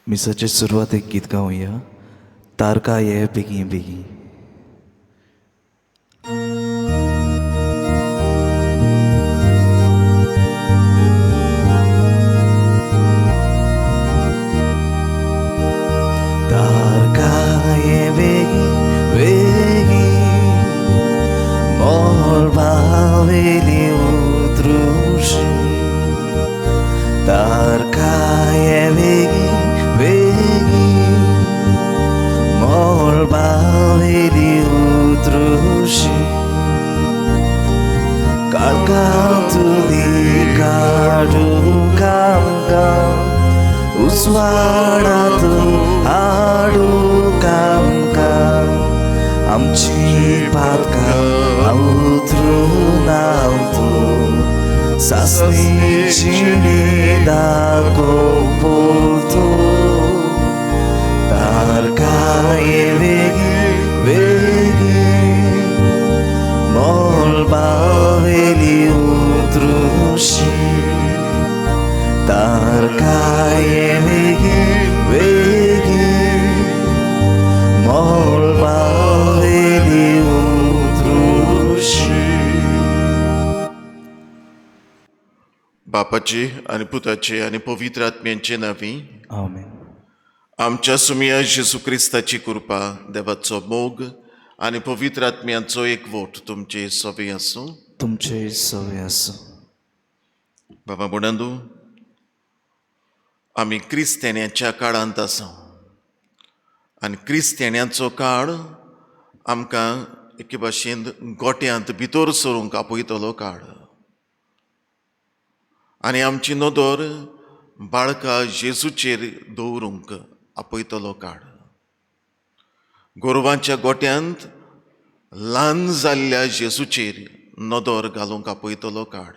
मिसाची सुरवात एक गीत गाऊया. तारका ये बेगी बेगी. तारका ये बेगी बेगी mor baveli utrushi. Tarka je vegi, vegi, mor baveli utrushi. Karkatuli kadu kamka, uswaratu adu kamka. आमची पातका उतरून आवतो सासणीची दाखो बोलतो. तारका ये वेगी वेगी मोल बावेली उतरुशी. तारका ये वेगी वेगी मोल बापाचे आणि पुताचे आणि पवित्र आत्म्यांचे नावी. आमेन. आमच्या सुमिया जेजू क्रिस्ताची कृपा, देवाचो मोग आणि पवित्र आत्म्यांचो एकवट तुमचे सवे आसूं. तुमचे सवे आसूं. बाबा बुडांदू, आमी क्रिस्तेन्याच्या काळांत आसा आनी क्रिस्तेन्याचो काळ आमकां एके भाशेन गोट्यांत भितर सरूंक आपयतलो काळ. आनी आमची नदर बाळका जेजूचेर दवरूंक आपयतलो काळ. गोरवांच्या गोट्यांत ल्हान जाल्ल्या जेजूचेर नदर घालूंक आपयतलो काळ.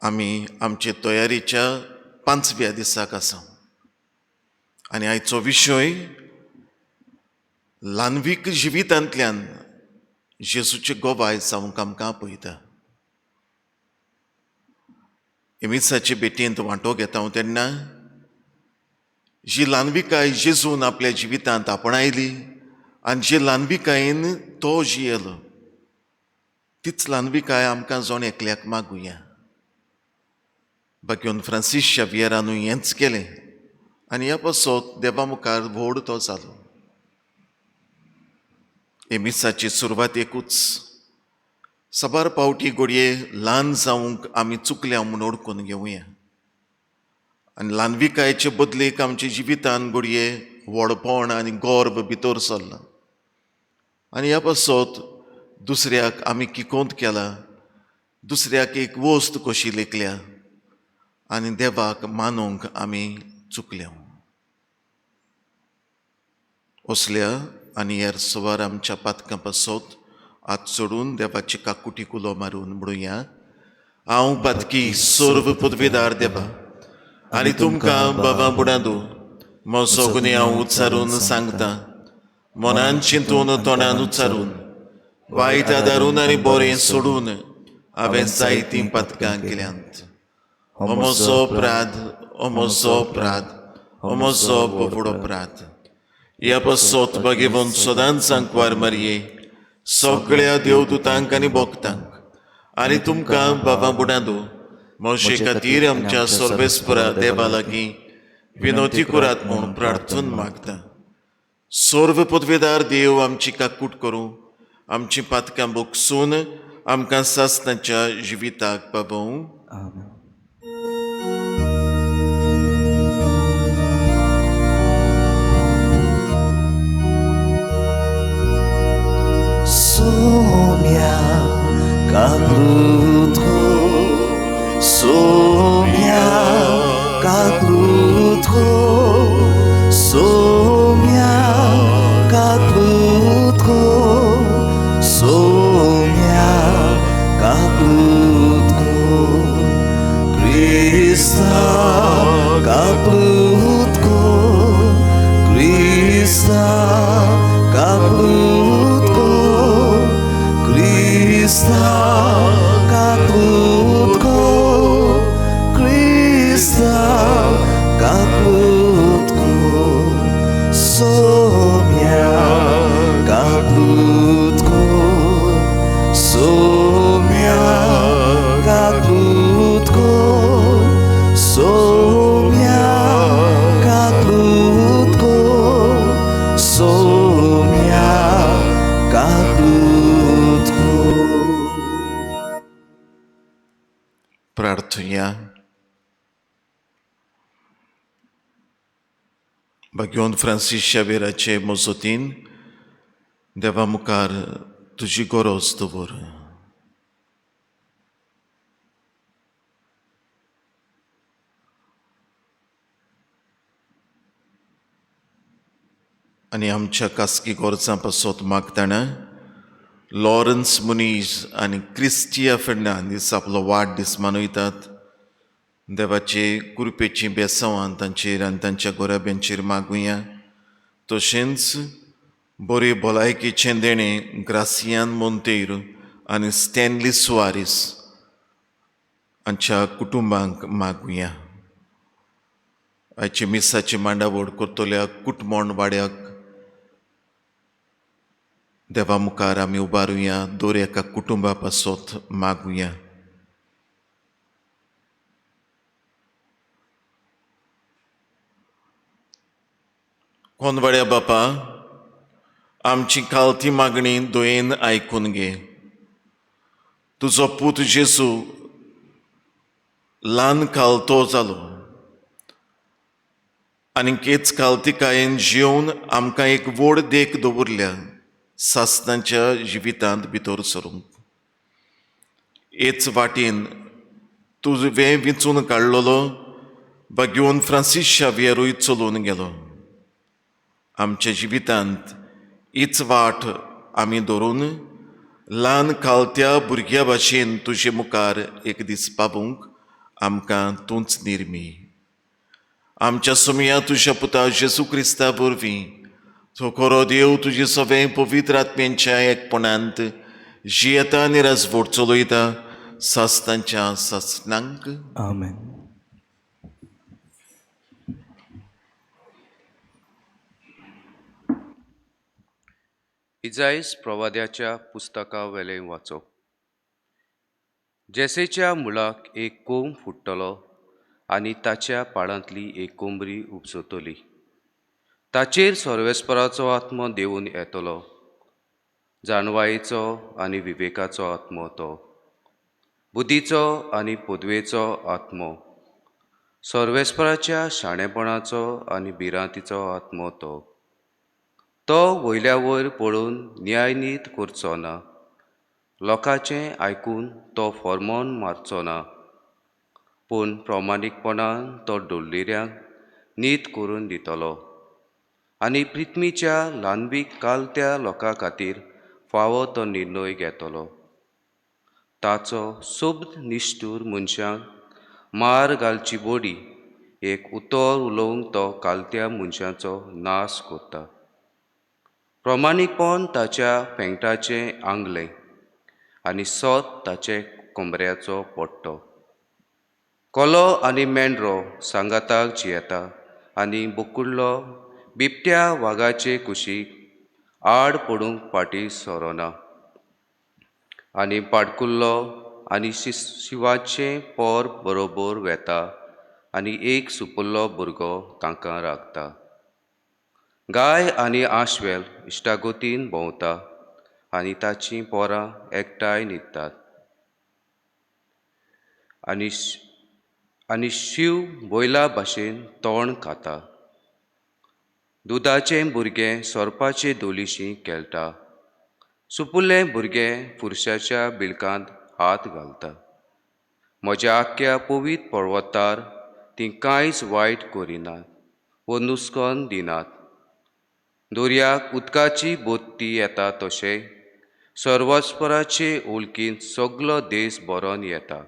आमी आमचे तयारीच्या 5व्या दिसाक आसा आनी आयचो विशय ल्हानवीक जिवितांतल्यान जेजूचे गोवाय जावंक आमकां आपयता. एमिसाचे भेटेंत वांटो घेता हांव तेन्ना जी ल्हानविकाय जेजून आपल्या जिवितांत आपणायली आनी जे ल्हानविकायेन तो जियेलो तीच ल्हानविकाय आमकां जोण एकल्याक मागुया. बाकीवन फ्रांसीस शावियरानूय हेंच केलें आनी ह्या पासत देवा मुखार व्हड तो जालो. एमिसाची सुरवात एकूच. सबार पावटी घडये ल्हान जावंक आमी चुकल्या म्हूण ओळखून घेवया आनी ल्हानविकायेचे बदलेक आमच्या जिवितान घडये व्हडपण आनी गर्व भितर सरला आनी ह्या पासत दुसऱ्याक आमी किकोंत केला, दुसऱ्याक एक वस्त कशी लेखल्या आनी देवाक मानूंक आमी चुकल्या. असल्या आनी हेर सुवार आमच्या पातकां पासत हात सोडून देवाची काकुटी कुलो मारून म्हणुया. हांव पातकी सर्व पदवेदार देवा आनी तुमकां बाबा बुडांदू म्हजो गुन्हे हांव उच्चारून सांगता. मनान चिंतून तोंडान उच्चारून वायट आदारून आनी बरें सोडून हांवें जायतीं पातकां केल्यांत. हो म्हजो अपराध, हो म्हजो अपराध, हो म्हजो बोबडो अपराध. ह्या पासत भाग्यवन सदांच सांकवार मारये सगळ्या देवदूतांक आनी भक्तांक आनी तुमकां बाबा बुडांदू म्हजे खातीर आमच्या सर्वेस्परा देवा लागीं विनोती करात म्हूण प्रार्थून मागता. सर्व पदवेदार देव आमची काकूट करूं, आमची पातकां बोगसून आमकां सासणाच्या जिविताक पावूं. आमेन. Sumia kaklutko, sumia kaklutko, sumia kaklutko, sumia kaklutko, Krista kaklutko, Krista kaklutko. Krista kaklutko, Krista प्रार्थुया. भाग्यवन फ्रांसीस शावेराचे मजतीन देवा मुखार तुजी गरज दवर. आनी आमच्या खासगी गरजां पासत मागतना लॉरन्स मुनीज आनी क्रिस्टिया फेर्नांदीस आपलो वाडदीस मनयतात. देवाचे कृपेची बेसांवां तांचेर आनी तांच्या गोरब्यांचेर मागुया. तशेंच बरे भलायकेचें देणें ग्रासियान मोंतेरो आनी स्टॅनली सुवारीस हांच्या कुटुंबांक मागुया. आयचे मिसाची मांडावळ करतल्या कुटमोण वाड्याक देवा मुखार आमी उबारुया. दर एका कुटुंबा पासत मागुया. कोनवाड्या बापा, आमची खालती मागणी दोयेन आयकून घे. तुजो पूत जेजू ल्हान खालतो जालो आनी केच खालतिकायेन जिवन आमकां एक व्हड देख दवरल्या सासणाच्या जिवितांत भितर सरूंक. हेच वाटेन तुवें विचून काडलेलो भाग्यवन फ्रांसीस शावेरूय चलून गेलो. आमच्या जिवितांत हीच वाट आमी धरून ल्हान खालत्या भुरग्या भाशेन तुजे मुखार एक दीस पावूंक आमकां तूंच निर्मी. आमच्या सुमया तुज्या पुता जेजू क्रिस्ता वरवीं तो खरो देव तुजे सगळें पवित्र आत्म्यांच्या एकपणांत जियेता आनी राजवट चलयता सासणांच्या सासणांक. आमेन. इजाईस प्रवाद्याच्या पुस्तका वेले वाचो. जेसेच्या मुळाक एक कोंब फुट्टलो आनी ताच्या पाळांतली एक कोंबरी उपसतली. ताचेर सर्वेस्पराचो आत्मो देवून येतलो, जाणवायेचो आनी विवेकाचो आत्मो तो, बुद्धीचो आनी पदवेचो आत्मो, सर्वेस्पराच्या शाणेपणाचो आनी भिरांतीचो आत्मो तो. तो वयल्या वयर पळोवन न्यायनीत करचो ना, लोकांचें आयकून तो फर्मोन मारचो ना, पूण प्रामाणीकपणान तो डोल्लेऱ्यांक नीत करून दितलो आनी पृथ्वीच्या ल्हानबीक कालत्या लोकां खातीर फावो तो निर्णय घेतलो. ताचो सोबत निश्ठूर मनशांक मार घालची बोडी एक उतर उलोवंक तो कालत्या मनशांचो नाश करता. प्रामाणीकपण ताच्या पेंगटाचें आंगलें आनी सोत ताचे कोंबऱ्याचो पट्टो. कोलो आनी मेंढरो सांगाताक जियेता आनी बोकुडलो बिबट्या वागाचे कुशीक आड पडूंक फाटीं सरोना. आनी पाडकुल्लो आनी शिवाचें पोर बरोबर वेता आनी एक सुपुल्लो भुरगो तांकां राखता. गाय आनी आशवेल इश्टागतीन भोंवता आनी ताचीं पोरां एकठांय न्हिदतात. आनी शिव बैला भाशेन तोंड खाता. दुदाचें भुरगें सोरपाचे दोलीशी खेळटा. सुपुल्लें भुरगें पुरशाच्या बिळकांत हात घालता. म्हज्या आख्या पवित्र पर्वतार तीं कांयच वायट करिनात व नुस्कान दिनात. दर्याक उदकाची बोत्ती येता तशें सर्वस्पराचे ओळखीन सगलो देश बरोन येता.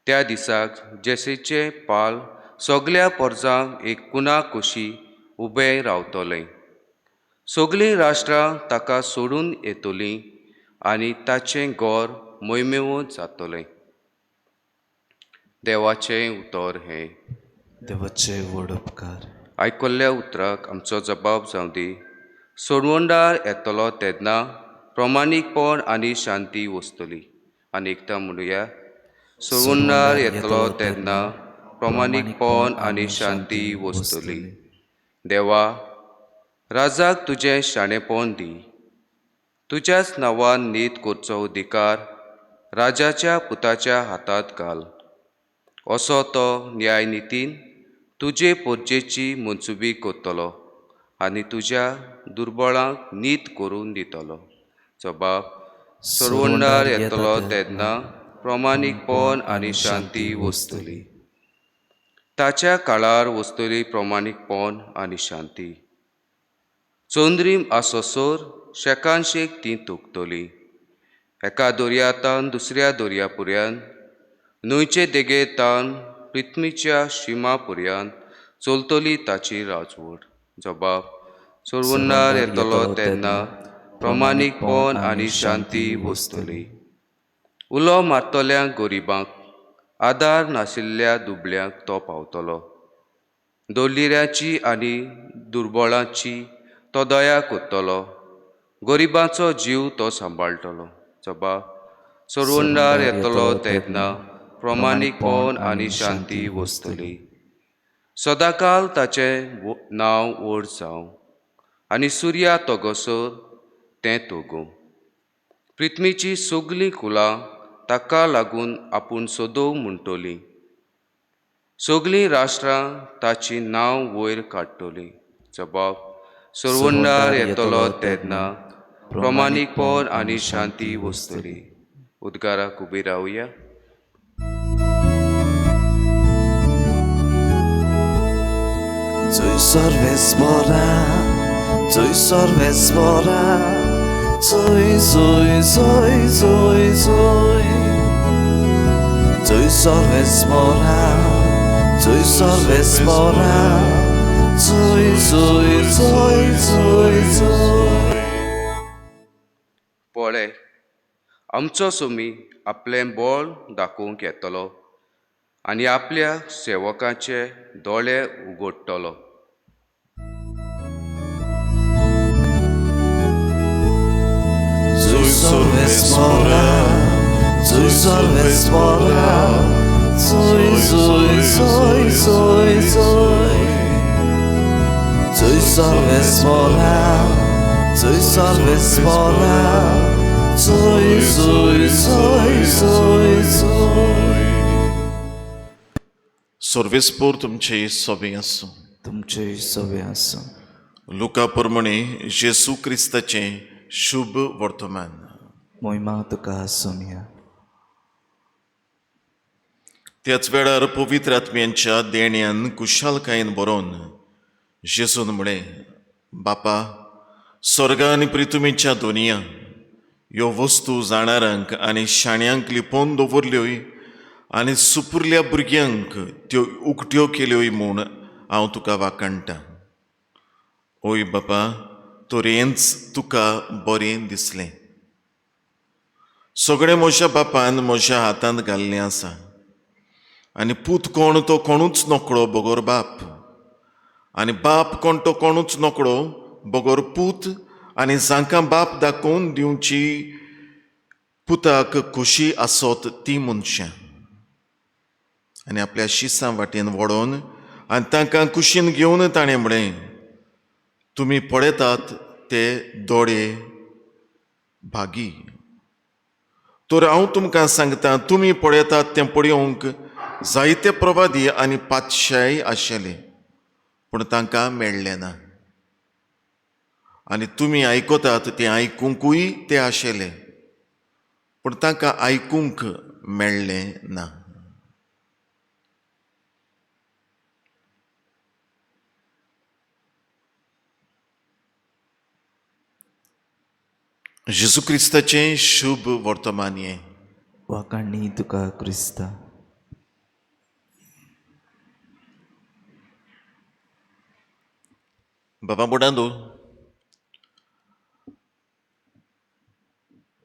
त्या दिसाक जेसेचे पाल सगल्या परजांक एक कुना कशी उबें रावतलें. सगळीं राष्ट्रां ताका सोडून येतलीं आनी ताचें गोर मोयमेव जातलें. देवाचें उतर हें. देवाचे व्हड उपकार. आयकल्ल्या उतराक आमचो जबाब जावं दी. सोडवंडार येतलो तेन्ना प्रामाणीकपण आनी शांती वस्तली. आनी एकता म्हणुया, सोडवंडार येतलो तेन्ना प्रामाणीकपण आनी शांती वस्तली. देवा, राजाक तुजें शाणेपण दी. तुज्याच नांवान नीत करचो अधिकार राजाच्या पुताच्या हातांत घाल. असो तो न्यायनितीन तुजे पोरजेची मनसुबी करतलो आनी तुज्या दुर्बळांक नीत करून दितलो. जबाब: सोडवंडार येतलो तेन्ना प्रमाणीकपण आनी शांती वस्तली. ताच्या काळार वस्तली प्रमाणीकपण आनी शांती. चोंद्रीम आसोसोर शेकानशेक ती तुगतली. एका दर्यातान दुसऱ्या दर्यापुऱ्यान, न्हंयचे देगेतान पृथ्वीच्या शिमापुऱ्यान चलतली ताची राजवट. जबाब: सोडवंडार येतलो तेन्ना प्रमाणीकपण आनी शांती वस्तली. उलो मारतल्यांक गरिबांक, आदार नाशिल्ल्या दुबळ्यांक तो पावतलो. दोल्लिऱ्याची आनी दुर्बळांची तो दया करतलो. गरिबांचो जीव तो सांबाळटलो. जबाब: सोडवंडार येतलो तेन्ना प्रमाणीकपण आनी शांती वस्तली. सदांकाल ताचें नांव व्हड जावं आनी सुर्या तोगसर तें तोगूं. पृथ्वीची सगळीं कुलां ताका लागून आपूण सोदोव म्हणटलीं. सगळीं राष्ट्रां ताची नांव वयर काडटलीं. जबाब: सोडवंडार येतलो तेन्ना प्रमाणीकपण आनी शांती वस्तली. उद्गाराक उबी रावया. Coś sorwesbora, coś sorwesbora, coś, coś, coś, coś, coś. Coś sorwesbora, coś sorwesbora, coś, coś, coś, coś, coś. पळय, आमचो सोमी आपलें बळ दाखोवंक येतलो आनी आपल्या सेवकाचे दोळे उगडटलो. Coś sorwesbora, coś sorwesbora, coś, coś, coś, coś, coś. Coś sorwesbora, coś sorwesbora, coś, coś, coś, coś, coś. सर्वेस्पोर तुमचे सोबे आसूं. तुमचे सवे आसूं. लुका प्रमाणे जेसू क्रिस्ताचें शुभ वर्तमान. मोहिमा तुका सोम्या. त्याच वेळार पवित्र आत्म्यांच्या देण्यान कुशालकायेन बरोवन जेसून म्हळें: बापा, स्वर्गा आनी पृथ्वीच्या दोनया ह्यो वस्तू जाणारांक आनी शाण्यांक लिपोवन दवरल्योय आनी सुपुरल्या भुरग्यांक त्यो उक्त्यो केल्योय म्हूण हांव तुका वाकणटां. ओय बापा, तोरेंच तुका बरें दिसलें. सगळें म्हज्या बापान म्हज्या हातांत घाल्लें आसा. आनी पूत कोण तो कोणूच नोकळो बगोर बाप, आनी बाप कोण तो कोणूच नोकळो बगोर पूत, आनी जांकां बाप दाखोवन दिवची पुताक खोशी आसत ती मनशां. आनी आपल्या शिसां वाटेन वळोन आनी तांकां कुशीन घेवन ताणें म्हळें: तुमी पळयतात ते दोळे भागी. तर हांव तुमकां सांगतां, तुमी पळयतात तें पळोवंक जायते प्रवादी आनी पातशाय आशिल्ले, पूण तांकां मेळ्ळें ना. आनी तुमी आयकतात तें आयकूंकूय ते आशिल्ले, पूण तांकां आयकूंक मेळ्ळें ना. जेजू क्रिस्ताचें शुभ वर्तमान हें. वाकाणणी तुका क्रिस्ता. बाबा बुडांदो,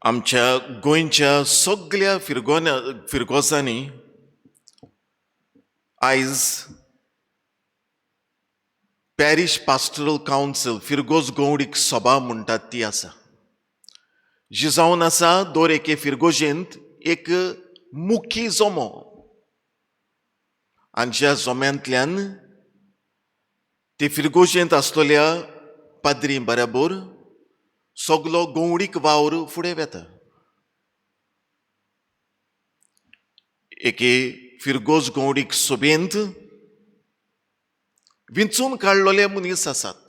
आमच्या गोंयच्या सगळ्या फिरगोसांनी आयज पॅरिश पास्टरल कावन्सील फिरगोस गवडीक सभा म्हणटात ती आसा, जी जावन आसा दर एके फिरगोजेंत एक मुख्य जोमो. आनी ज्या जोम्यांतल्यान ते फिरगोजेंत आसलेल्या पाद्री बराबर सगलो गवडीक वावर फुडें वेता. एके फिरगोज गवडीक सोबेंत विंचून काडलेले मनीस आसात.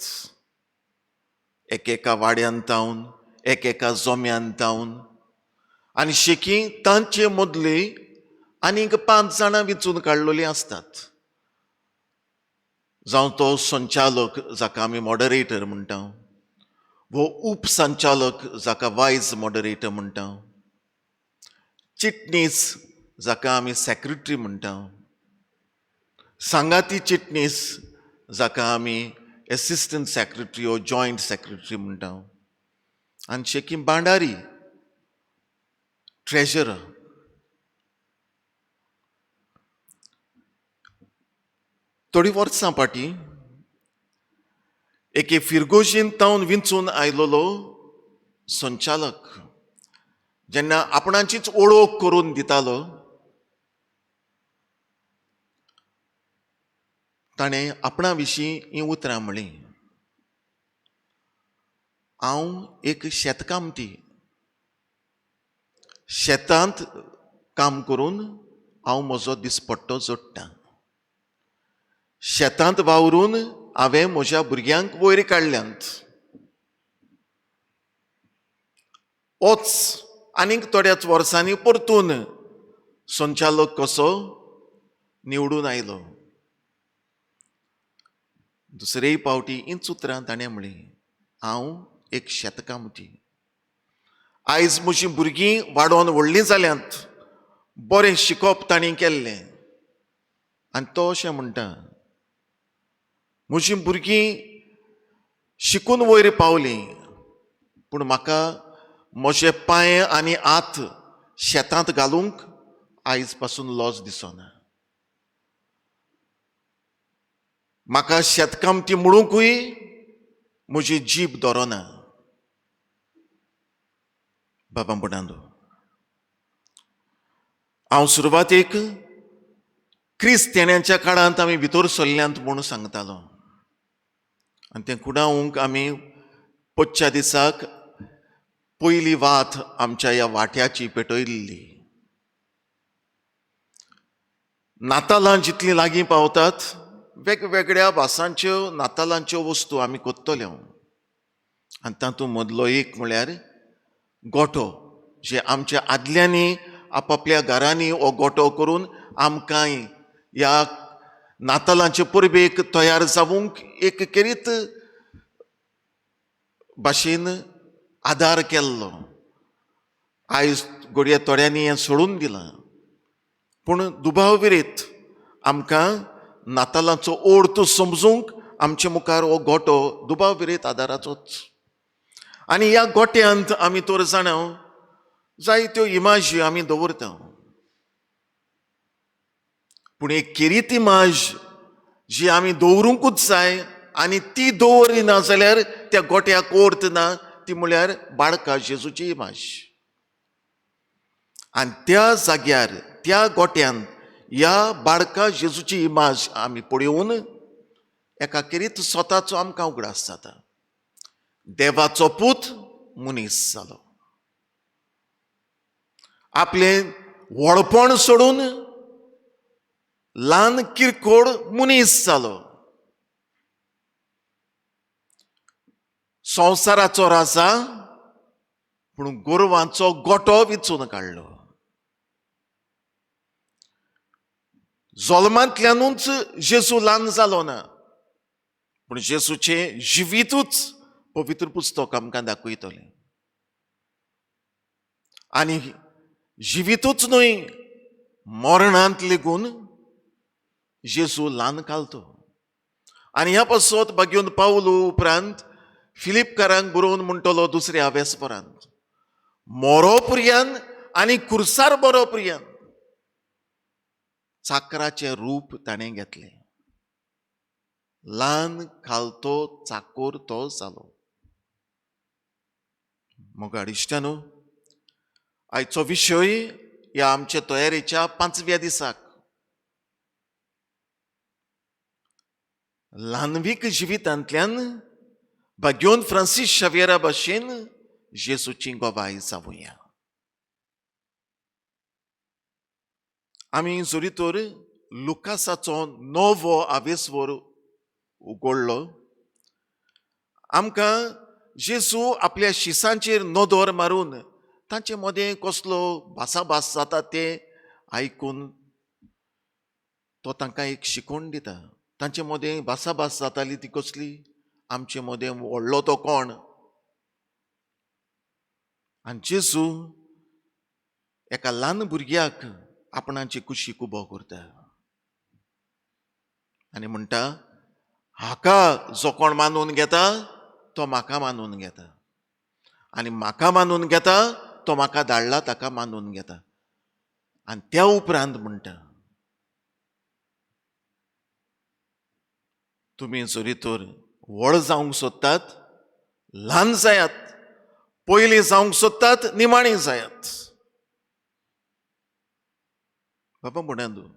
एकेका वाड्यान तावन, एकेका जोम्यान तावन, आनी शेकी तांचे मदली आनीक 5 जाणां विंचून काडलेलीं असतात. जावं तो संचालक जाका आमी मॉडरेटर म्हणटा, वो उपसंचालक जाका वायज मॉडरेटर म्हणटा, चिटणीस जाका आमी सेक्रेटरी म्हणटा, सांगाती चिटणीस जाका आमी एसिस्टंट सेक्रेटरी ओ जॉयंट सेक्रेटरी म्हणटा, आनी शेकी भांडारी ट्रेजरर. थोडी वर्सां फाटीं एके फिरगोशीन तावन विंचून आयलोलो संचालक जेन्ना आपणाचीच ओळख करून दितालो, ताणें आपणा विशीं हीं उतरां म्हळीं. हांव एक शेतकामती, शेतांत काम करून हांव म्हजो दिसपट्टो जोडटां. शेतांत वावरून हांवें म्हज्या भुरग्यांक वयर काडल्यांत. होच आनीक थोड्याच वर्सांनी परतून संचालक कसो निवडून आयलो. दुसरेय पावटी हींच उतरां ताणें म्हळीं. हांव एक शेतकामती. आयज म्हजीं भुरगीं वाडोवन व्हडलीं जाल्यांत, बरें शिकप तांणी केल्लें, आनी तो अशें म्हणटा, म्हजीं भुरगीं शिकून वयर पावलीं, पूण म्हाका म्हजे पांय आनी हात शेतांत घालूंक आयज पासून लज दिसना. म्हाका शेतकामती म्हणूंकूय म्हजी जीब धरना. बाबा म्हणटालो, हांव सुरवातेक क्रिस्तांवांच्या काळांत आमी भितर सरल्यांत म्हूण सांगतालो, आनी तें कुडावंक आमी पयच्या दिसाक पयली वात आमच्या ह्या वाट्याची पेटयल्ली. नातालां जितलीं लागीं पावतात, वेगवेगळ्या भासांच्यो नातालांच्यो वस्तू आमी कोत्तल्यो, आनी तातूंत मदलो एक म्हळ्यार गोठो, जे आमच्या आदल्यांनी आपापल्या घरांनी हो गोठो करून आमकांय ह्या नातालांचे परबेक तयार जावंक एक करीत भाशेन आदार केल्लो. आयज घडये थोड्यांनी हें सोडून दिलां, पूण दुबावविरीत आमकां नातालांचो अर्थ समजूंक आमचे मुखार हो गोठो दुबावविरीत आदाराचोच. आनी ह्या गोठ्यांत आमी तर जाणा जायत्यो इमाजी आमी दवरता, पूण एक केरीत इमाज जी आमी दवरूंकूच जाय, आनी ती दवरिना जाल्यार त्या गोठ्याक अर्थ ना, ती म्हळ्यार बाळका जेजूची इमाज. आनी त्या जाग्यार, त्या गोठ्यांत ह्या बाळका जेजूची इमाज आमी पळयोवन एका करीत स्वताचो आमकां उगडास जाता. देवाचो पूत मनीस जालो. आपलें व्हडपण सोडून ल्हान किरकोळ मनीस जालो. संवसाराचो राजा, पूण गोरवांचो गोठो विंचून काडलो. जल्मांतल्यानूच जेजू ल्हान जालो ना, पूण जेजूचें जिवीतूच पवित्र पुस्तक आमकां दाखयतलें. आनी जिवीतूच न्हय, मरणांत लेगून जेजू ल्हान कालतो. आनी ह्या पासत बागेवन पावलो उपरांत फिलिपकारांक बरोवन म्हणटलो दुसऱ्या वेस्परांत, मोरो पर्यान आनी खुर्सार बरो पर्यान चाकराचें रूप ताणें घेतलें. ल्हान खालतो चाकोर तो जालो. मोगाड इश्टानो, आयचो विशय ह्या आमच्या तयारेच्या 5व्या दिसाक ल्हानवीक जिवितांतल्यान बागेवन फ्रांसीस शावेरा भाशेन जेजूची गोवाय जावुया. आमी जोरी तर लुकासाचो 9वो आवेसवर उगडलो, आमकां जेजू आपल्या शिसांचेर नदर मारून तांचे मदें कसलो भासाभास जाता ते आयकून तो तांकां एक शिकवण दिता. तांचे मदें भासाभास जाताली ती कसली, आमचे मदें व्हडलो तो कोण. आनी जेजू एका ल्हान भुरग्याक आपणाची कुशीक उबो करता आनी म्हणटा, हाका जो कोण मानून घेता तो म्हाका मानून घेता, आनी म्हाका मानून घेता तो म्हाका धाडला ताका मानून घेता. आनी त्या उपरांत म्हणटा, तुमी जरी तर व्हड जावंक सोदतात, ल्हान जायात, पयलीं जावंक सोदतात, निमाणी जायात. बाबा म्हणून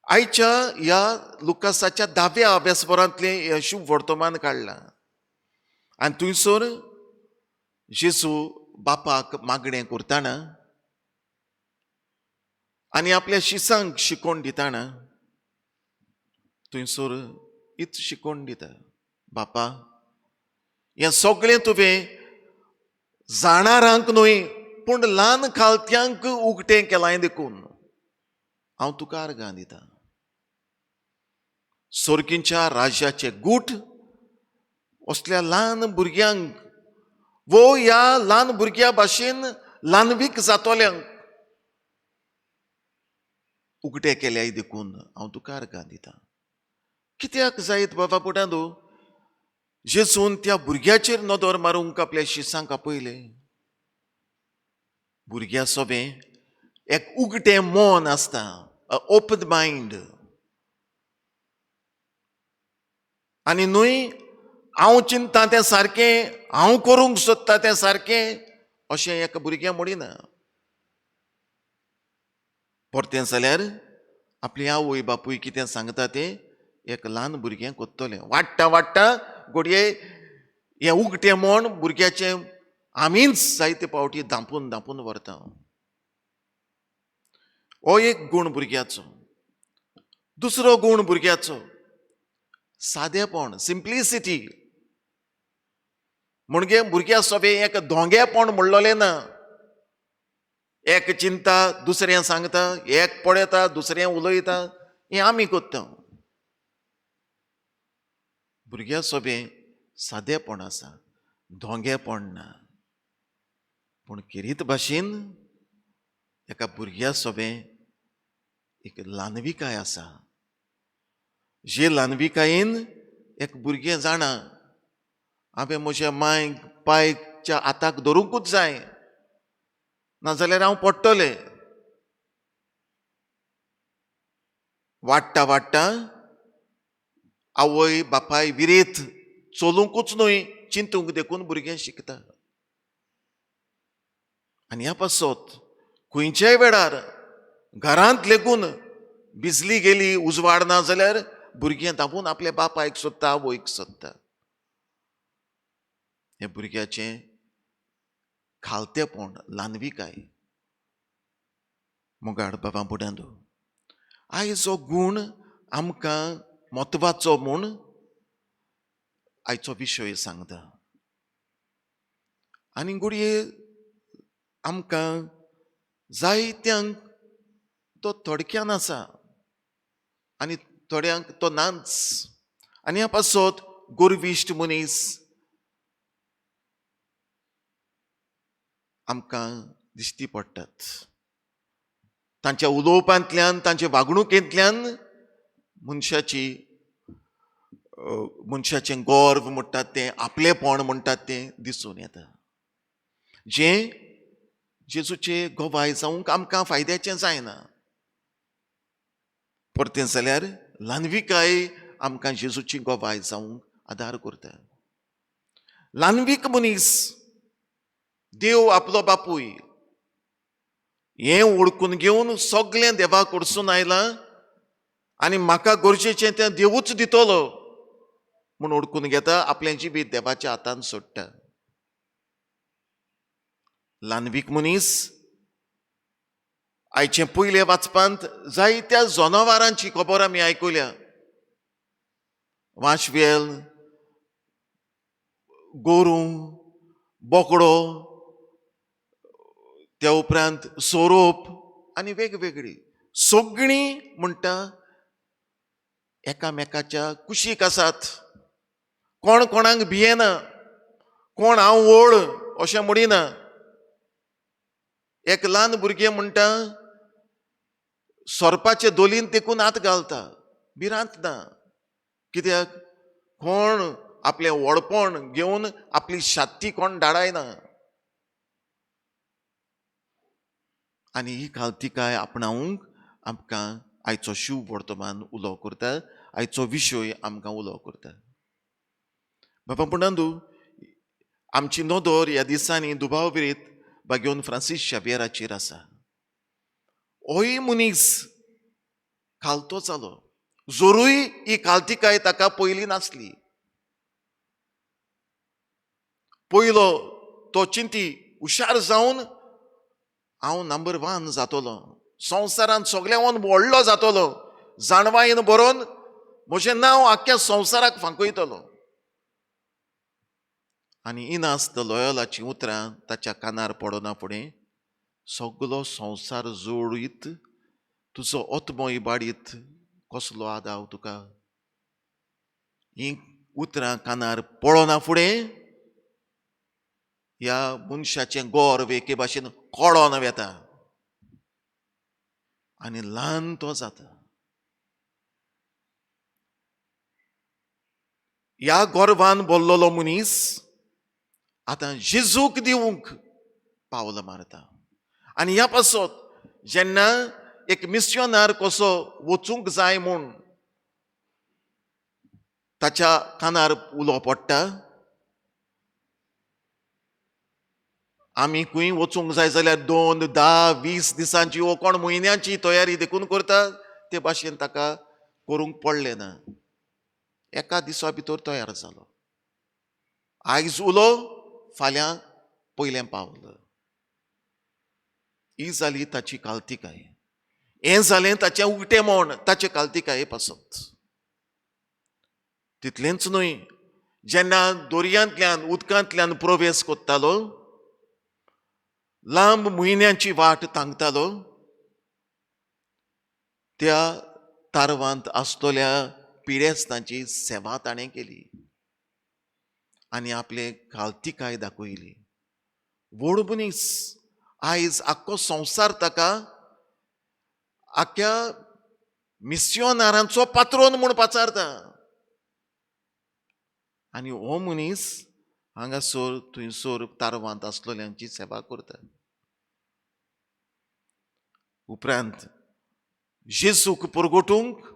आयच्या ह्या लुकासाच्या 10व्या अभ्यासवरांतलें हें शुभ वर्तमान काडलां. आनी थंयसर जेजू बापाक मागणें करतना आनी आपल्या शिसांक शिकोवन दितना थंयसर हीच शिकोवन दिता, बापा, हें सगळें तुवें जाणारांक न्हय पूण ल्हान खालत्यांक उक्तें केलां देखून हांव तुका आर्गां दितां. सर्गींच्या राज्याचे गूट असल्या ल्हान भुरग्यांक वो ह्या ल्हान भुरग्या भाशेन ल्हानवीक जातोल्यांक उक्तें केल्याय देखून हांव तुका आर्गां दितां. कित्याक जायत बाबा पुटांदू जेजून त्या भुरग्याचेर नदर मारूंक आपल्या शिसांक आपयलें. भुरग्या सोबें एक उगटें मन आसता, ओपन मायंड. आनी न्हय हांव चिंत्ता तें सारकें, हांव करूंक सोदता तें सारकें अशें एका भुरग्यां म्हणिना. परतें जाल्यार आपली आवय बापूय कितें सांगता तें एक ल्हान भुरगें कोत्तोलें. वाडटा वाडटा घडये हें उगटें मन भुरग्याचें आमीच जायते पावटी धांपून धांपून व्हरता. हो एक गूण भुरग्याचो. दुसरो गूण भुरग्याचो सादेपण, सिंप्लिसिटी. म्हणजे भुरग्या सोबें एक धोंगेपण म्हणलोलें ना. एक चिंता, दुसरें सांगता, एक पळयता, दुसरें उलयता, हें आमी कोत्ता. भुरग्या सोबें सादेपण आसा, धोंगेपण ना. पूण किरीत भाशेन एका भुरग्या सोबें एक ल्हानविकाय आसा. जे ल्हानविकायेन एक भुरगें जाणा, हांवें म्हज्या मांयक पायच्या हाताक धरूंकूच जाय, नाजाल्यार हांव पडटलें. वाडटा वाडटा आवय बापाय विरेत चलूंकूच न्हय चिंतूंक देखून भुरगें शिकता. आनी ह्या पासत खंयच्याय वेळार घरांत लेगून बिजली गेली, उजवाड ना जाल्यार भुरगें धांवून आपल्या बापायक सोदता, आवयक सोदता. हें भुरग्याचें खालतेपण, ल्हानविकाय. मोगाड बाबा बुड्यांदो, आयज हो गूण आमकां म्हत्वाचो म्हूण आयचो विशय सांगता. आनी घडये आमकां जायत्यांक तो थोडक्यान आसा आनी थोड्यांक तो नाच. आनी ह्या पासत गोरविश्ट मनीस आमकां दिश्टी पडटात. तांच्या उलोवपांतल्यान, तांच्या वागणुकेंतल्यान मनशाचें गर्व म्हणटात तें, आपलेपण म्हणटात तें दिसून येता. जें जेजूचे गोवाय जावंक आमकां फायद्याचें जायना. परतें जाल्यार ल्हानविकाय आमकां जेजूची गोवाय जावंक आदार करता. ल्हानवीक मनीस देव आपलो बापूय हें ओळखून घेवन सगळें देवा कडसून आयलां आनी म्हाका गरजेचें तें देवूच दितलो म्हूण ओळखून घेता, आपलें जिवीत देवाच्या हातांत सोडटा. ल्हानवीक मनीस आयचे पयले वाचपांत जायत्या जनावरांची खबर आमी आयकुल्या. वांशवेल, गोरू, बोकडो, त्या उपरांत सोरोप आनी वेगवेगळी सगळीं म्हणटा एकामेकाच्या कुशीक आसात. कोण कोणाक भियेना, कोण हांव ओड अशें म्हणिना. एक ल्हान भुरगें म्हणटा सोरपाचे दोलीन तेकून हात घालता, भिरांत ना. कित्याक कोण आपलें व्हडपण घेवन आपली शात्ती कोण धाडायना. आनी ही घालतिकाय आपणावंक आमकां आयचो शिव वर्तमान उलो करता, आयचो विशय आमकां उलो करता. बाबा पुर्णांदू, आमची नदर ह्या दिसांनी दुबावबिरीत बागेवन फ्रांसीस शाबेराचेर आसा. होय मनीस खालतो जालो, जरूय ही खालतिकाय ताका पयली नासली. पयलो तो चिंती हुशार जावन हांव नंबर 1 जातलो, संवसारांत सगळ्यांत व्हडलो जातलो, जाणवायेन बरोवन म्हजें नांव आख्ख्या संवसाराक फांकयतलो. आनी इनास्त लॉयलाची उतरां ताच्या कानार पडना फुडें सगलो संवसार जोडीत तुजो ओतमो इबाडीत कसलो आदाव तुका. ही उतरां कानार पडना फुडें ह्या मनशाचें गोर एके भाशेन कोडोन वेता आनी ल्हान तो जाता. ह्या गोरवान बोल्लोलो मनीस आतां जेजूक दिवंक पावल मारता. आनी ह्या पासत जेन्ना एक मिस्योनार कसो वचूंक जाय म्हूण ताच्या कानार उलो पडटा, आमी खंय वचूंक जाय जाल्यार 2, 10, 20 दिसांची वो कोण म्हयन्याची तयारी देखून करता, ते भाशेन ताका करूंक पडलें ना. एका दिसा भितर तयार जालो. आयज उलो, फाल्यां पयलें पावल. ही जाली ताची काल्तिकाय. हें जालें ताचें उक्तें मोण, ताचे काल्तिकाये पासत. तितलेंच न्हय, जेन्ना दर्यांतल्यान उदकांतल्यान प्रवेश कोत्तालो, लांब म्हयन्यांची वाट तांगतालो, त्या तारवांत आसतल्या पिडेस्तांची सेवा ताणें केली आनी आपले काल्तिकाय दाखयली. व्हड मनीस आयज आख्खो संवसार ताका आख्या मिस्योनारांचो पात्रोन म्हूण पाचारता. आनी हो मनीस हांगासर थंयसर तारवांत आसलेल्यांची सेवा करता. उपरांत जेजूक परगटूंक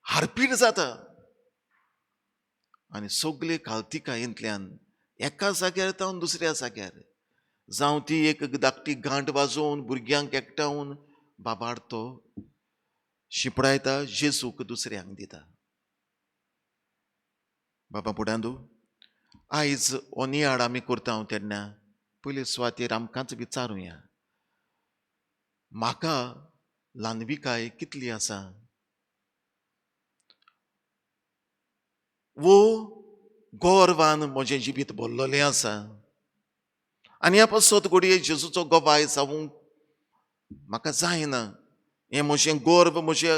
हारपीट जाता आनी सगळे काल्तिकायेंतल्यान एका जाग्यार तावन दुसऱ्या जाग्यार, जावं ती एक धाकटी घांट वाजोवन भुरग्यांक एकठांवन बाबाड तो शिपडायता, जेजूक दुसऱ्यांक दिता. बाबा पुडांदू, आयज हो नियाळ आमी करता तेन्ना पयले सुवातेर आमकांच विचारुया, म्हाका ल्हानविकाय कितली आसा? वो गोरवान म्हजें जिवीत भरलेलें आसा आनी ह्या पासत घडये जेजूचो गोबाय जावंक म्हाका जायना. हें म्हजें गोर्व म्हज्या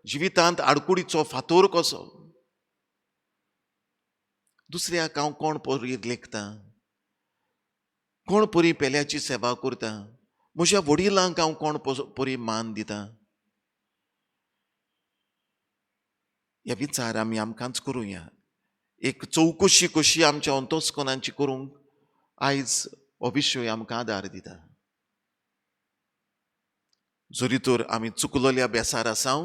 जिवितांत आडकुडीचो फातर कसो. दुसऱ्याक हांव कोण परी लेखता, कोण परी पेल्याची सेवा करता, म्हज्या वडिलांक हांव कोण परी मान दिता. हे विचार आमी आमकांच करुया. एक चवकशी कशी आमच्या अंतस्कनांची करूंक आयज हो विशय आमकां आदार दिता. जरी तर आमी चुकलोल्या बेसार आसांव,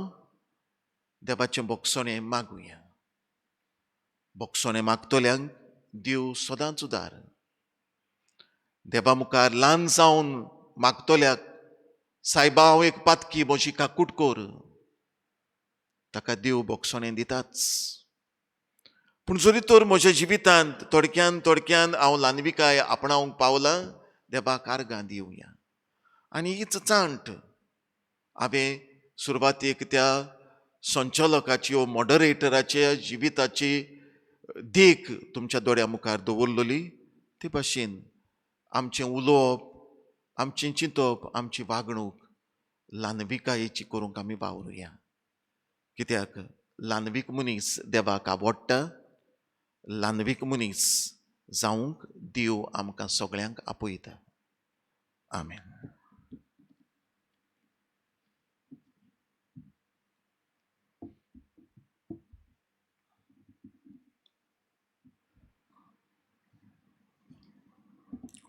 देवाचें बोगसणें मागुया. बोगसणें मागतल्यांक देव सदांच उदार. देवा मुखार ल्हान जावन मागतल्याक सायबा हांव एक पातकी म्हजी काकूट कर, ताका देव बोगसणें दिताच. पूण जरी तर म्हज्या जिवितांत थोडक्यान हांव ल्हानविकाय आपणावंक पावलां, देवाक आर्गां दिवया. आनी हीच जाणट हांवें सुरवातेक त्या संचालकाची वा मॉडरेटराच्या जिविताची देख तुमच्या दोळ्या मुखार दवरलेली ते भाशेन आमचें उलोवप, आमचें चिंतप, आमची वागणूक ल्हानविकायेची करूंक आमी वावरुया. कित्याक ल्हानवीक मनीस देवाक आवडटा, ल्हानवीक मनीस जावंक देव आमकां सगळ्यांक आपयता. आमेन.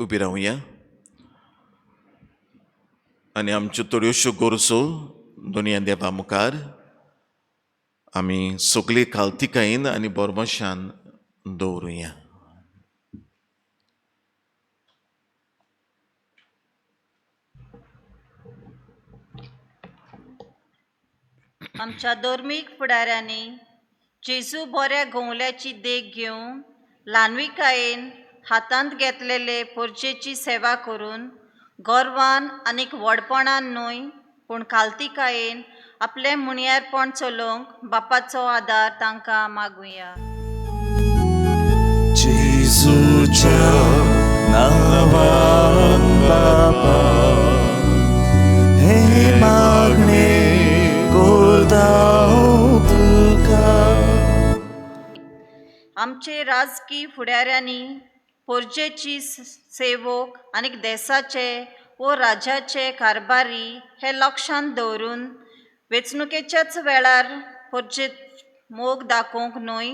उबी रावया आनी आमच्यो थोड्योश्यो गोरसो दोनया देवा मुखार आमी सगळे खालतिकायेन आनी बोरमोशान दवरुया. आमच्या धर्मीक फुडाऱ्यांनी जेजू बऱ्या घोवल्याची देख घेवन ल्हानविकायेन हातांत घेतलेले पोरचेची सेवा करून गर्वान आनीक व्हडपणान न्हय पूण खालतिकायेन आपलें मुणयारपण चलोवंक बापाचो आदार तांकां मागुया. जेजूच्या नांवान बापा हे मागणे करता तुका. आमचे राजकी फुडाऱ्यांनी पोरचेची सेवक आनीक देशाचे वो राज्याचे कारभारी हे लक्षांत दवरून वेंचणुकेच्याच वेळार पोरचे मोग दाखोवंक न्हय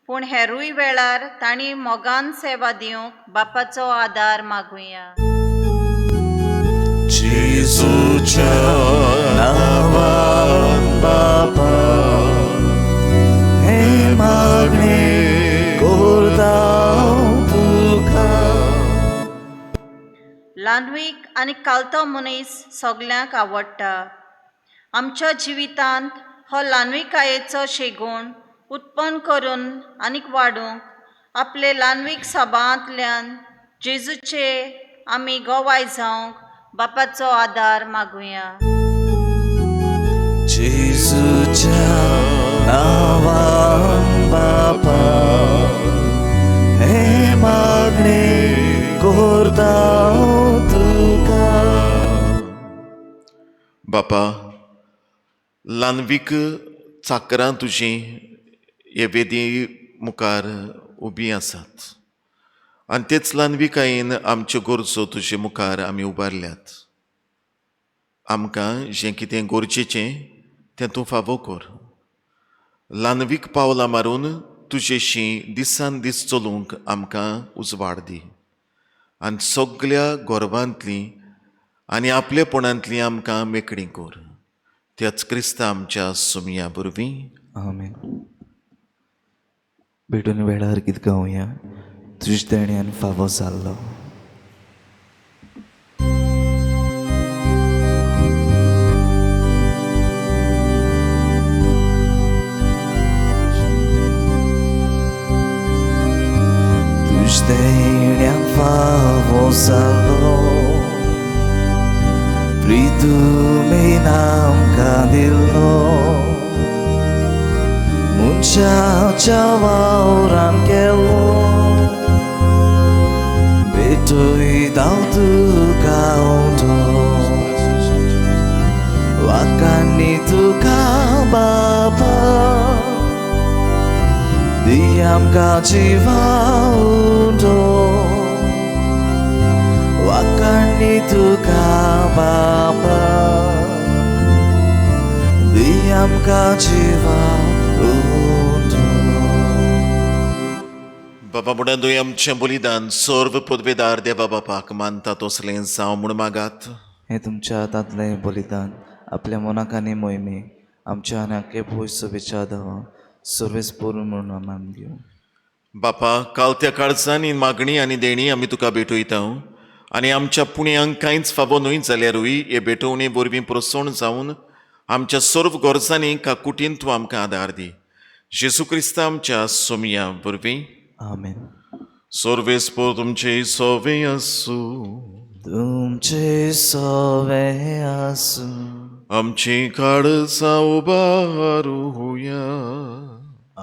पूण हेरूय वेळार तांणी मोगान सेवा दिवंक बापाचो आदार मागुया. जेजूच्या नांवान बापा हे मागणे करता तुका. ल्हानवीक आनी कालतो मनीस सगल्यांक आवडटा. आमच्या जिवितांत हो ल्हानविकायेचो शेगूण उत्पन्न करून आनीक वाडूंक आपले ल्हानवीक सभांतल्यान जेजूचे आमी गोवाय जावंक बापाचो आदार मागुया. जेजूच्या नांवान बापा हे मागणे करता तुका. बापा, ल्हानवीक चाकरां तुजीं हे वेदी मुखार उबीं आसात आनी तेच ल्हानविकायेन आमच्यो गरजो तुजे मुखार आमी उबारल्यात. आमकां जें कितें गरजेचें तें तूं फावो कर. ल्हानवीक पावलां मारून तुजेशी दिसान दीस चलूंक आमकां उजवाड दी आनी सगळ्या गोरवांतलीं आनी आपलेपणांतलीं आमकां मेकळीं कर. त्याच क्रिस्ता आमच्या सुमया वरवीं. आमेन. भेटून वेळार गीत गावया. तुजे देण्यान फावो जाल्लो. तुजे देण्यान फावो जाल्लो प्रितुमेन आमकां दिल्लो मनशाच्या वावरान गेलो भेटयता तुका वाकांनी तुका बापा दी आमकां जिवावडो वाकांनी तुका बापा दी आमकां जिवावडो. बाबा म्हणून तुवें आमचें बलिदान सर्व पदवेदार देवा बापाक मानता तसलें जावं म्हूण मागात. हे तुमच्या हातांतलें बलिदान आपल्या मोनाक आनी मोहिमेक आमच्या आनी आख्खे भोयसो विचार सर्वेस पुरून म्हणून आमी घेवं. बापा, कालत्या काळजांनी मागणी आनी देणी आमी तुका भेटयता आनी आमच्या पुण्यांक कांयच फावो न्हय जाल्यारूय हे भेटोवणे वरवीं प्रसन्न जावन आमच्या सर्व गरजांनी काकुटीन तूं आमकां आदार दी. जेजू क्रिस्ता आमच्या सोमया वरवीं. आमेन. सर्वेस्पर तुमचे सोवे आसूं. तुमचे सवे आसूं आमची काळजां उबारूया.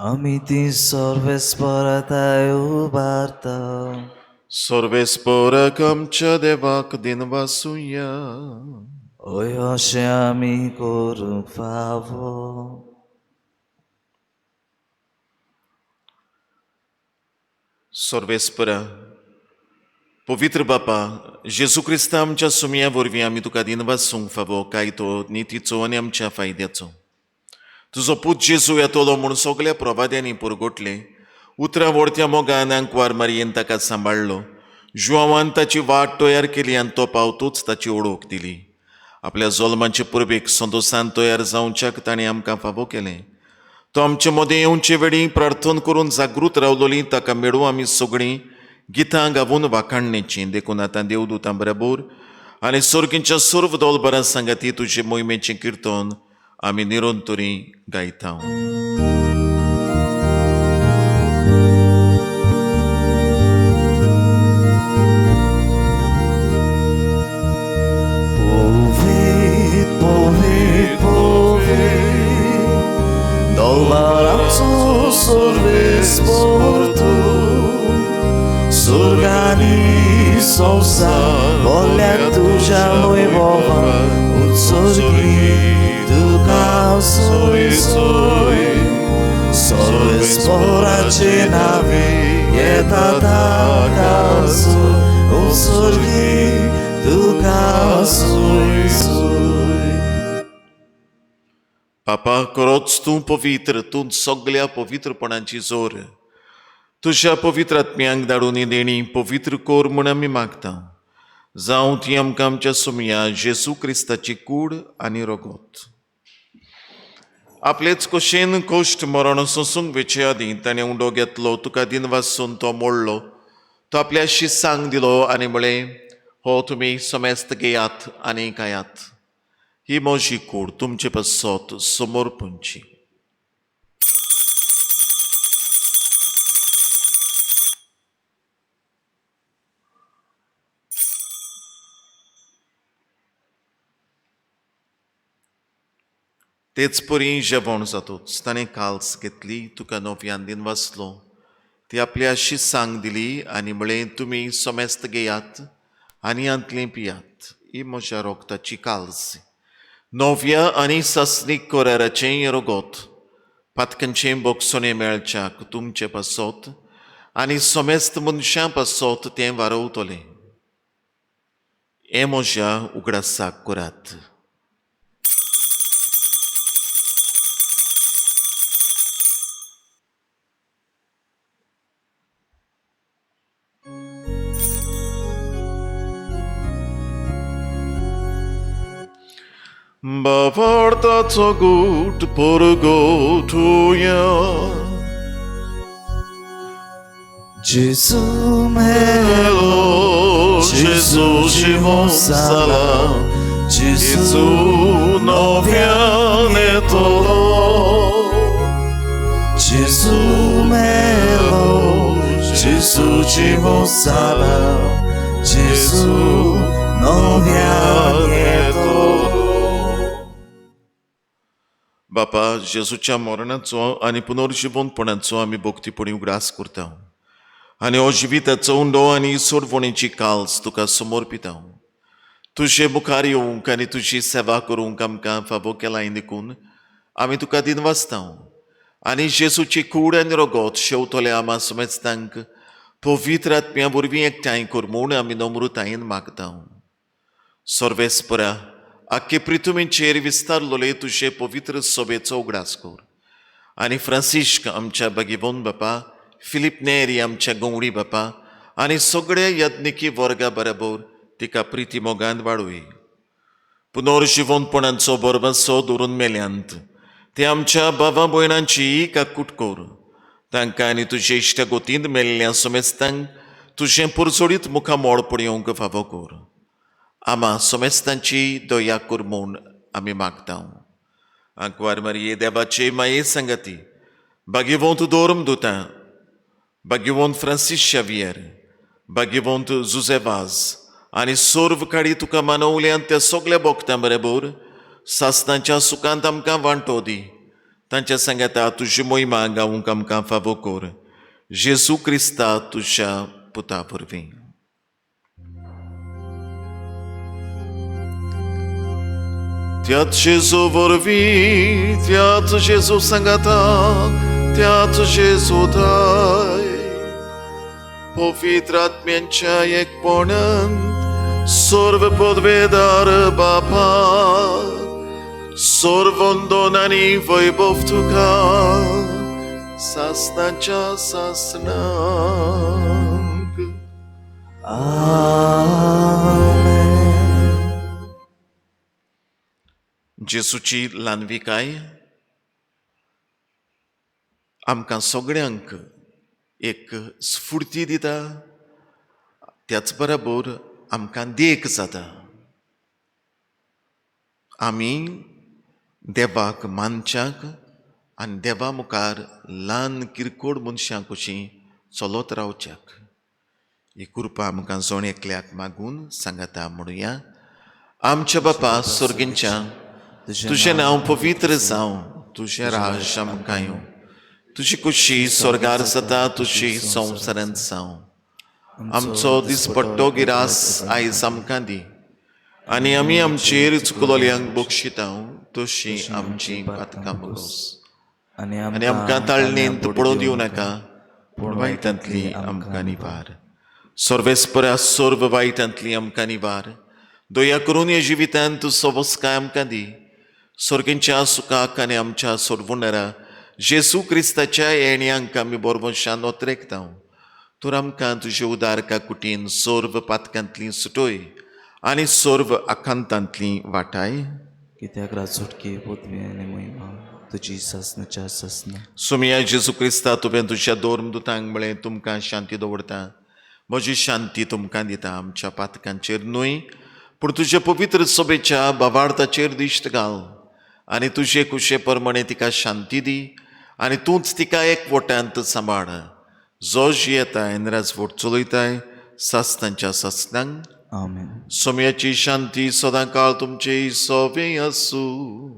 आमी ती सर्वेस्परताय उबारता. सर्वेस्पराक आमच्या देवाक दिनवासुया. ओय अशें आमी करूंक फावो. सर्वेस्परा पवित्र बापा, जेजू क्रिस्ता आमच्या सुमया वरवीं आमी तुका दिनवासूंक फावो काय तो नितीचो आनी आमच्या फायद्याचो. तुजो पूत जेजू येतलो म्हूण सगळ्या प्रवाद्यांनी पुरगोटले. उतरां वरत्या मोगान आंकवार मारयेन ताका सांबाळलो. जुआवान ताची वाट तयार केली आनी तो पावतूच ताची ओळख दिली. आपल्या जल्माचे पुर्वेक संतोसान तयार जावच्याक ताणें आमकां फावो केलें. तो आमचे मदें येवचे वेळी प्रार्थना करून जागृत रावलोली ताका मेळूं आमी सगळीं गितां गावून वाखाणणेची. देखून आतां देवदूतां बरोबर आनी सर्गींच्या सर्व दोलबरां सांगाती तुजे मोहिमेचें किर्तन आमी निरंतरी गायता. Dolmaraco sorvesportu Surgani sousa Olha tuja noivowa Utsorgi Duka soi Sorvesporace navi Jeta takasu Utsorgi Duka soi बापा, खरोच तूं पवित्र, तूं सगळ्या पवित्रपणाची जोर. तुज्या पवित्र आत्म्यांक धाडून ही देणी पवित्र कोर म्हूण आमी मागता. जावं ती आमकां आमच्या सुमया जेजू क्रिस्ताची कूड आनी रगत. आपलेच कशेन कश्ट मरण सोंसूंक वेचे आदीं ताणें उंडो घेतलो. तुका दिन वाचून तो मोडलो. तो आपल्या शिसांक दिलो आनी म्हळें, हो तुमी समेस्त घेयात आनी खायात. ही म्हजी कूड तुमचे पासत समोर पोंची. तेच परी जेवण जातूच ताणें काल्स घेतली. तुका नव्यान दिन वाचलो. ती आपल्या शिसांक दिली आनी म्हळें, तुमी समेस्त घेयात आनी आंतलें पियात. ही म्हज्या रोगताची काल्स. नव्या आनी सासणीक कराराचें हें रगत पातकांचें बोगसोणें मेळच्याक तुमचे पासत आनी समेस्त मनशां पासत तें वारवतलें. हें म्हज्या उगडासाक करात. Bawartaco gut porgotuja. Gesù melo, Gesù ci sala, Gesù non viene tolo. Gesù melo, Gesù ci sala, Gesù non viene tolo. बापा, जेजूच्या मरणाचो आनी पुनर्जिवनपणाचो आमी भोगतीपणी उगडास करता आनी हो जिविताचो उंडो आनी सोडवणेची काल्स तुका समर्पिता. तुजे मुखार येवंक आनी तुजी सेवा करूंक आमकां फावो केलाय देखून आमी तुका दिन वाचता. आनी जेजूची कूड आनी रगत शेवतले आमा समेस्तांक पवित्र आत्म्या वरवीं एकठांय कर म्हूण आमी नम्रतायेन मागता. सर्वेस्परा, आख्खे पृथ्वीचेर विस्तारलोले तुजे पवित्र सभेचो उगडास कर. आनी फ्रांसिस्क आमच्या बागीवोन बापा, फिलीप नेरी आमच्या गवळी बापा आनी सगळे यज्ञिकी वर्गा बरोबर तिका प्रिती मोगान वाडोय. पुनर्जिवनपणाचो बरवंसो दवरून मेल्यांत ते आमच्या भावा भयणांची काकूट कर. तांकां आनी तुजे इश्टगोतींत मेल्ल्या समेस्तांक तुजें पुरजोडीत मुखार मोड पडयोंक फावो कर. आमा समेस्तांची दया कर म्हूण आमी मागता. आंकवार मारये देवाचे माये सांगाती, बागीवंत दोरम दोतां, बागीवंत फ्रांसीस शावियर, बागीवंत जुझेवाज आनी सोर्व काडी तुका मानवल्यान त्या सगळ्या भोगतां बरोबर सासणाच्या सुखांत आमकां वांटो दी. तांच्या सांगाता तुजी मोहिमा गावूंक आमकां फावो कर. जेजू क्रिस्ता तुज्या पुता वरवीं. त्याच जेजू वरवीं, त्याच जेजू सांगाता, त्याच जेजू दाय पवित्र आत्म्यांच्या एकपणांत सर्व पदवेदार बापा, सर्व वंदन आनी वैभव तुका सासणाच्या सासणांक. जेजूची ल्हानविकाय आमकां सगळ्यांक एक स्फूर्ती दिता, त्याच बरोबर आमकां देख जाता. आमी देवाक मानच्याक आनी देवा मुखार ल्हान किरकोळ मनशां कशीं चलत रावच्याक ही कृपा आमकां जण एकल्याक मागून सांगता. म्हणुया, आमच्या बापा सर्गींच्या, तुजें नांव पवित्र जावं, तुजें राज आमकां येवं, तुजी कुशी स्वर्गार जाता तुजी संवसारांत जावं. आमचो दिसपट्टो गिरास आयज आमकां दी, आनी आमी आमचेर चुकलोल्यांक बक्षिता तशी आमची पातकां बगोस. आनी आमकां ताळणेंत पडोवन दिवं नाका, पूण वायटांतली आमकां निवार. सर्वेस्परा सर्व वायटांतली आमकां निवार. दया करून ह्या जिवितांत तूं सवस्काय आमकां दी. सर्गींच्या सुखाक आनी आमच्या सोडवणारा जेजू क्रिस्ताच्या येण्याक आमी बोरवशान ओतरेकता. तर आमकां तुजे उदार काकुटीन सर्व पातकांतली सुटोय आनी सर्व आकांतांतली वाटाय. कित्याक राजवटकी पदवी आनी मोहिमा तुजी सासणाच्या सासना. सुमिया जेजू क्रिस्ता तुवें तुज्या दोर्मदुतांक म्हळें, तुमकां शांती दवरता, म्हजी शांती तुमकां दिता. आमच्या पातकांचेर न्हय, पूण तुज्या पवित्र सभेच्या भावार्थाचेर दिश्ट घाल आनी तुजे कुशे प्रमाणे तिका शांती दी, आनी तूंच तिका एकवटांत सांबाळ. जो जियेताय आनी राजवट चलयताय सासणांच्या सासणांक. आमेन. सोम्याची शांती सदां काळ तुमचे सोबे आसूं.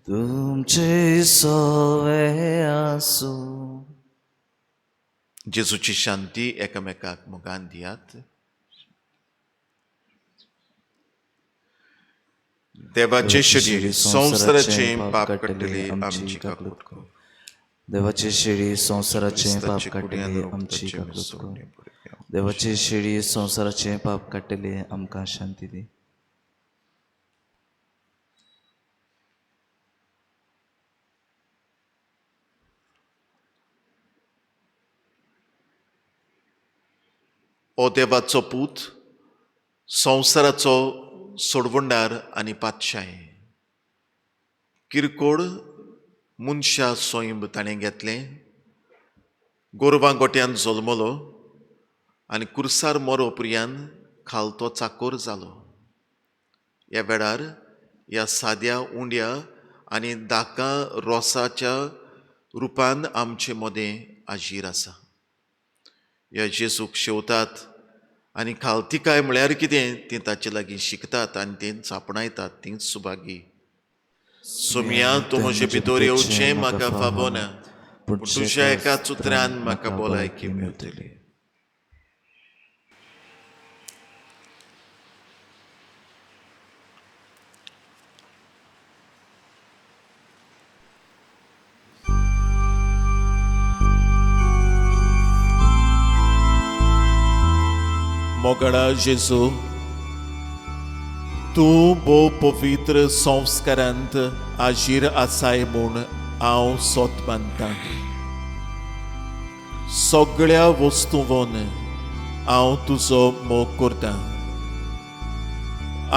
तुमचे सोवे आसूं. जेजूची शांती एकामेकाक मोगान दियात. देवाचे शरीर संवसाराचे पाप कट्टले आमची काकूट कर. देवाचे शेळी संसाराचे पाप काडटले आमची काकूट कर. देवाचे शेळी संसाराचे पाप काडटले आमकां शांती दी. ओ देवाचो पूत, संवसाराचो सोडवणदार आनी पातशाय, किरकोळ मनशा सोयंब ताणें घेतलें, गोरवां गोट्यान जल्मलो आनी कुर्सार मरो पर्यान खालतो चाकोर जालो. ह्या वेळार ह्या साद्या उंड्या आनी दाका रोसाच्या रुपान आमचे मोदें आजीर आसा. ह्या जेजूक शेवतात आनी खालतिकाय म्हळ्यार कितें तीं ताचे लागीं शिकतात आनी तीं चापणायतात, तींच सुभागी. सोम्या तूं म्हजे भितर येवचें म्हाका फावना, पूण तुज्या एकाच उतरान म्हाका भलायकी मेळटली. मोगडा जेजू, तूं भोव पवित्र संस्कारांत आजीर आसाय म्हूण हांव सोत मानतां. सगळ्या वस्तूंवन हांव तुजो मोग करतां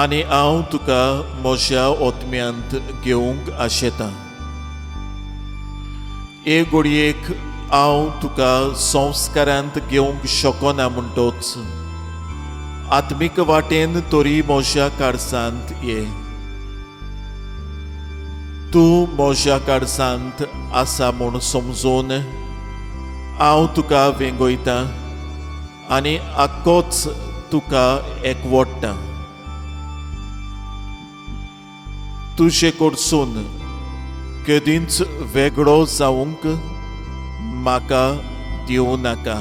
आनी हांव तुका म्हज्या ओतम्यांत घेवंक आशेतां. हे घडयेक हांव तुका संस्कारांत घेवंक शकना म्हणटोच आत्मीक वाटेन तरी म्हज्या कारसांत ये. तूं म्हज्या कारसांत आसा म्हूण समजून हांव तुका वेंगयतां आनी आख्खोच तुका एकवडटा. तुजे कडसून कधीच वेगळो जावंक म्हाका दिवं नाका.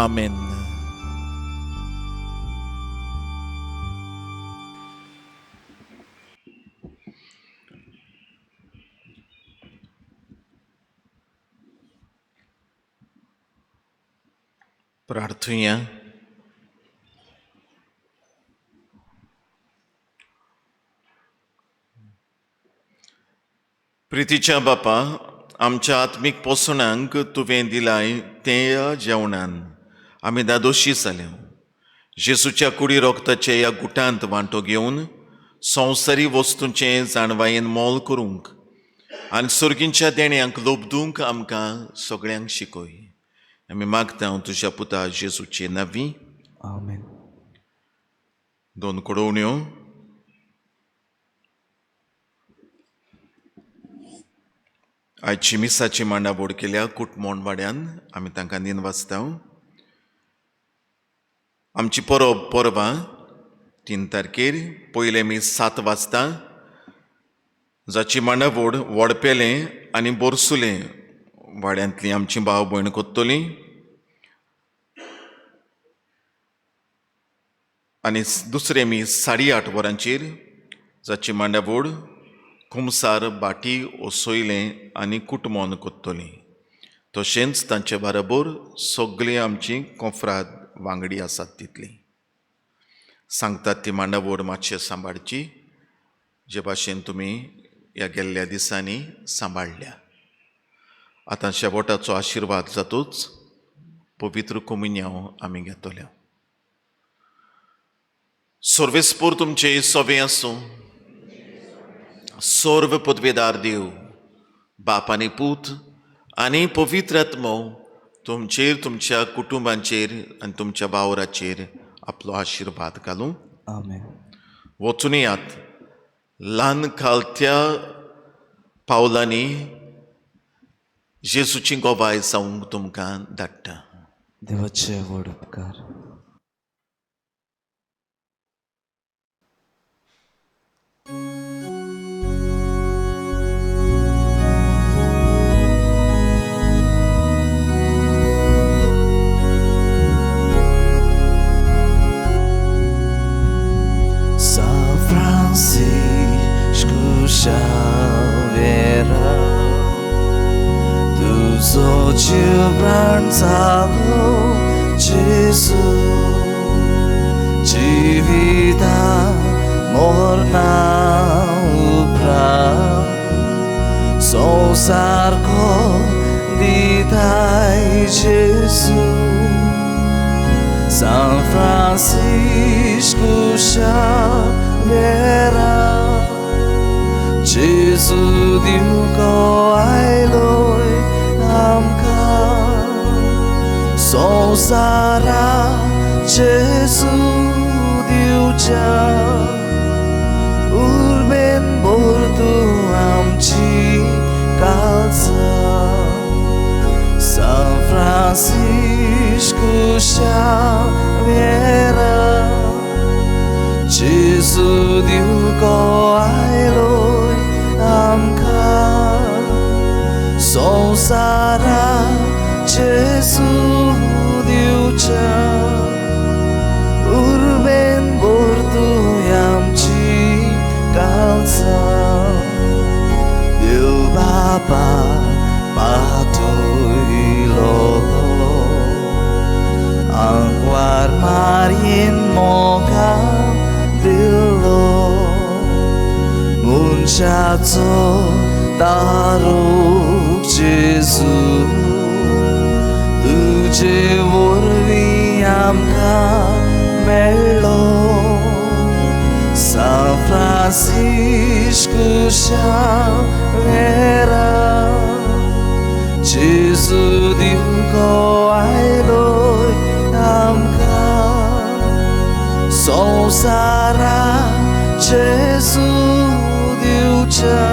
आमेन. प्रार्थुया. प्रितीच्या बापा, आमच्या आत्मीक पोसणांक तुवें दिलाय तें जेवणान आमी दादोशी जाल्या. जेसूच्या कुडी रोगताचे ह्या गुटांत वांटो घेवन संवसारी वस्तूंचें जाणवायेन मोल करूंक आनी सर्गींच्या देण्यांक लोबदूंक आमकां सगळ्यांक शिकय. आमी मागता तुज्या पुता जेसूचे नवी. आमेन. 2 कडवण्यो. आयची मिसाची मांडाबोड केल्या कुटमोणवाड्यान. आमी तांकां नीन वाचता. आमची परवां 3 तारखेर पयले मीस 7 वाजता, जाची मांडाबोड वडपेलें आनी बोरसुलें वाड्यांतलीं आमची भाव भयण कोत्तोली. आनी दुसरे मीस 8:30 वरांचेर, जाची मांडाबोड खुमसार बाटी ओसोयलें आनी कुटमोन कोत्तोली. तशेंच तांचे बरोबर सगळीं आमची कोंफ्राद वांगडी आसात तितलीं. सांगतात ती मांडाबोड मातशें सांबाळची, जे भाशेन तुमी ह्या गेल्ल्या दिसांनी सांबाळल्या. आतां शेवटाचो आशिर्वाद जातूच पवित्र कमुन्यांव आमी घेतल्या. सर्वेस्पोर तुमचे सोबे आसूं. सर्व पदवेदार देव, बाप आनी पूत आनी पवित्र आत्मो तुमचेर, तुमच्या कुटुंबांचेर आनी तुमच्या वावराचेर आपलो आशिर्वाद घालूं. आमेन. वचून येयात. ल्हान खालत्या पावलांनी जेसूची गोबाय जावंक तुमकां धाडटा. देवाचे व्हड उपकार. São Francisco Xaviera, dos odziewracalo Jezu, dzivita morna upra, sąsarko ditaj Jezu. São Francisco Xaviera, Jesu diuko ailoi amka, sonsara Jesu diuja, urben bordu amci kalsa. São Francisco Xaviera, Jesu diuko ailoi amka, sonsara Jesu diuja, urben bordu amci kalsa. Deu Bapa patuilo angwar marin moga dilo munchazo taruk Jesu tuje vorvi amka mello. São Francisco Xaviera, Jesu diuko ailoi amka, sonsara Jesu diuja,